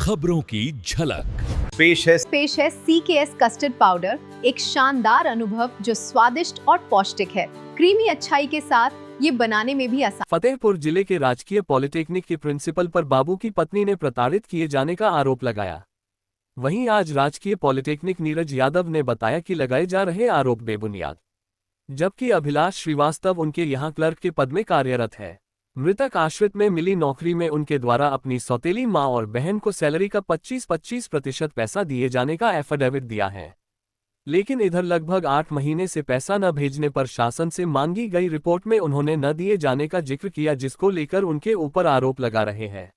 खबरों की झलक। पेश है CKS कस्टर्ड पाउडर, एक शानदार अनुभव जो स्वादिष्ट और पौष्टिक है। क्रीमी अच्छाई के साथ ये बनाने में भी आसान। फतेहपुर जिले के राजकीय पॉलिटेक्निक के प्रिंसिपल पर बाबू की पत्नी ने प्रताड़ित किए जाने का आरोप लगाया। वहीं आज राजकीय पॉलिटेक्निक नीरज यादव ने बताया कि लगाए जा रहे आरोप बेबुनियाद, जबकि अभिलाष श्रीवास्तव उनके यहां क्लर्क के पद में कार्यरत है। मृतक आश्रित में मिली नौकरी में उनके द्वारा अपनी सौतेली मां और बहन को सैलरी का 25% पैसा दिए जाने का एफिडेविट दिया है, लेकिन इधर लगभग 8 महीने से पैसा न भेजने पर शासन से मांगी गई रिपोर्ट में उन्होंने न दिए जाने का जिक्र किया, जिसको लेकर उनके ऊपर आरोप लगा रहे हैं।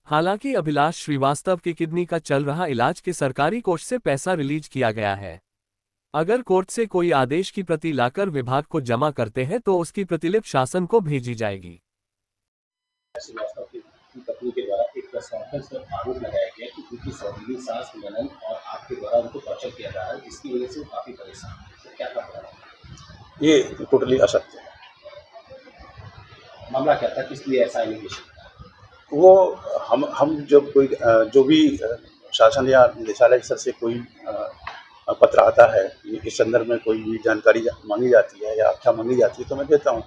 हालांकि अभिलाष श्रीवास्तव के किडनी का चल रहा इलाज के सरकारी कोष से पैसा रिलीज किया गया है। अगर कोर्ट से कोई आदेश की प्रति लाकर विभाग को जमा करते हैं तो उसकी प्रतिलिपि शासन को भेजी जाएगी। श्रीवास्तव की पत्नी के द्वारा एक प्रेस कॉन्फ्रेंस में आरोप लगाया गया कि उनकी सौतेली सास ननद और आपके द्वारा उनको टॉर्चर किया जा रहा है, जिसकी वजह से वो काफी परेशान है। तो क्या कर रहा है? ये टोटली असत्य है। मामला क्या था, किस लिए ऐसा एलिगेशन? वो हम जब कोई जो भी शासन या निदेशालय स्तर से कोई पत्र आता है, इस संदर्भ में कोई भी जानकारी मांगी जाती है या आख्या मांगी जाती है तो मैं देता हूँ।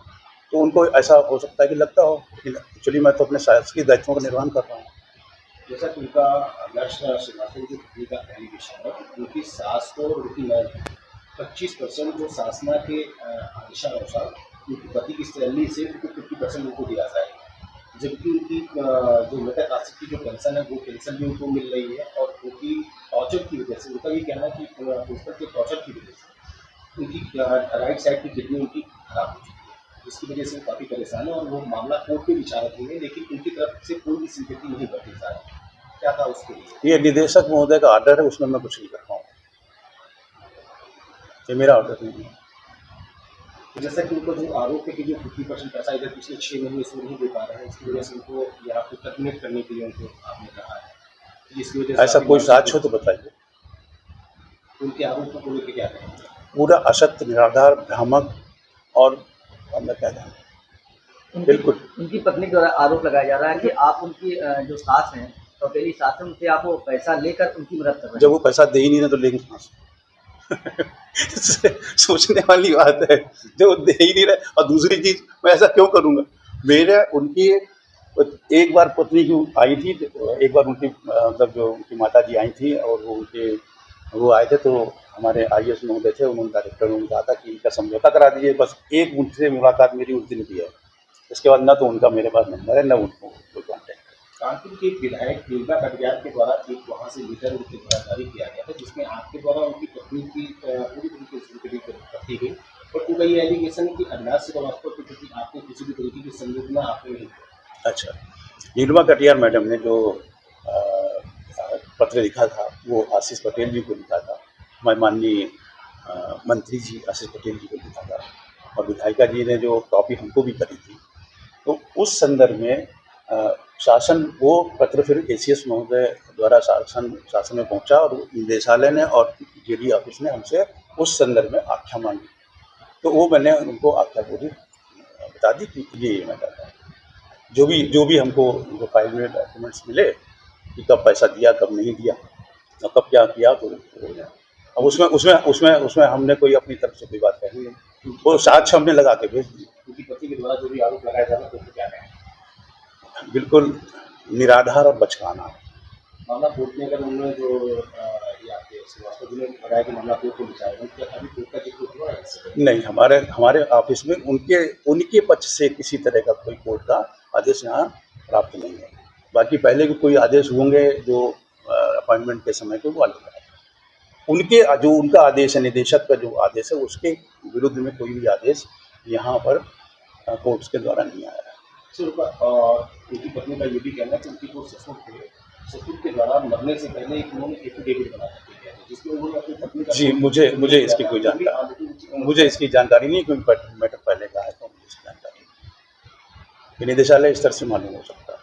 तो उनको ऐसा हो सकता है कि लगता हो, लेकिन एक्चुअली मैं तो अपने शासकीय दायित्वों का निर्वहन कर रहा हूँ। जैसा कि उनका अभिलाष श्रीवास्तव की पत्नी का एलिगेशन है, उनकी सास को और उनकी ननद 25% जो शासना के आदेशानुसार उनकी पति की सैलरी से उनको 50% उनको दिया जाएगा, जबकि उनकी जो मृतक आश्रित की जो पेंशन है वो पेंशन भी उनको मिल रही है। और उनकी टॉर्चर की वजह से, उनका ये कहना है कि प्रिंसिपल के टॉर्चर की वजह से उनकी राइट साइड की किडनी उनकी खराब हो चुकी है, जिसकी वजह से वो काफ़ी परेशान है। और वो मामला कोर्ट के विचारक हुई है, लेकिन उनकी तरफ से कोई भी सिंपैथी नहीं बढ़ती जा रही। क्या था उसके लिए? ये निदेशक महोदय का ऑर्डर है, उसमें मैं कुछ नहीं कर पाऊँ। ये मेरा ऑर्डर नहीं है। तो जैसा कि उनको जो आरोप है कि जो 50% पैसा इधर पिछले 6 महीने से नहीं दे पा रहे हैं, इसकी वजह से उनको यहाँ पे टर्मिनेट करने के लिए उनको आपने कहा है, जिसकी वजह से ऐसा कोई साक्ष्य हो तो बताइए। उनके आरोपों को लेकर क्या कहेंगे? पूरा असत्य, निराधार, भ्रामक और मैं क्या कहूँ, बिल्कुल। उनकी पत्नी द्वारा आरोप लगाया जा रहा है कि आप उनकी जो सास हैं, सौतेली सास हैं, उनसे आप वो पैसा लेकर उनकी मदद कर रहे हैं। जब वो पैसा दे ही नहीं रहे तो लेंगे कहाँ से? सोचने वाली बात है, जब वो दे ही नहीं रहे। और दूसरी चीज, मैं ऐसा क्यों करूँगा? मेरे उनकी एक बार पत्नी की आई थी, एक बार उनकी मतलब जो उनकी माता जी आई थी और वो आए थे, तो हमारे IAS महोदय थे, उन्होंने डायरेक्टर ने कहा था कि इनका समझौता करा दीजिए। बस एक उनसे मुलाकात मेरी उस दिन की है, इसके बाद न तो उनका मेरे पास नंबर है, न उनको कोई कॉन्टैक्ट है। कानपुर के एक विधायक नीलमा कटियार के द्वारा एक वहाँ से लेटर उनके द्वारा जारी किया गया था, जिसमें आपके द्वारा उनकी पत्नी की पूरी तरीके से करती गई। और उनका ये एलिगेशन है कि अभिलाष श्रीवास्तव के प्रति आपने किसी भी तरीके की संवेदना आपने नहीं की। अच्छा, नीलमा कटियार मैडम ने जो पत्र लिखा था वो आशीष पटेल जी को लिखा था, हमारे माननीय मंत्री जी आशीष पटेल जी को लिखा था, और विधायिका जी ने जो कॉपी हमको भी करी थी। तो उस संदर्भ में शासन वो पत्र फिर ACS महोदय द्वारा शासन में पहुंचा और निदेशालय ने और JD ऑफिस ने हमसे उस संदर्भ में आख्या मांगी। तो वो मैंने उनको आख्या पूरी बता दी कि ये मैं करता हूँ। जो भी हमको जो फाइल में डॉक्यूमेंट्स मिले कि कब पैसा दिया, कब नहीं दिया और कब क्या किया, तो अब उसमें हमने कोई अपनी तरफ से कोई बात कही नहीं। वो साक्ष्य हमने लगा के भेज दिए। उनकी पत्नी के द्वारा जो भी आरोप लगाया जा रहा है तो क्या कहें? बिल्कुल निराधार और बचकाना। मामला कोर्ट में अगर उन्होंने जो ये आपके श्रीवास्तव जी ने बताया कि मामला कोर्ट को विचार में, क्या अभी कोर्ट का जिक्र हुआ है? नहीं, हमारे ऑफिस में उनके पक्ष से किसी तरह का कोई कोर्ट का आदेश यहाँ प्राप्त नहीं है। बाकी पहले भी कोई आदेश होंगे जो अपॉइंटमेंट के समय पे वो अलग है। उनका आदेश है, निदेशक का जो आदेश है, उसके विरुद्ध में कोई भी आदेश यहाँ पर कोर्ट्स के द्वारा नहीं आया है। उनकी पत्नी का ये भी कहना है कि उनकी जो ससुर के द्वारा मरने से पहले एक उन्होंने एफिडेविट बना दिया है, जिसमें उन्होंने अपनी पत्नी का जी मुझे इसकी कोई जानकारी नहीं, क्योंकि मैटर पहले का है तो मुझे इसकी जानकारी नहीं। निदेशालय स्तर से मालूम हो सकता है।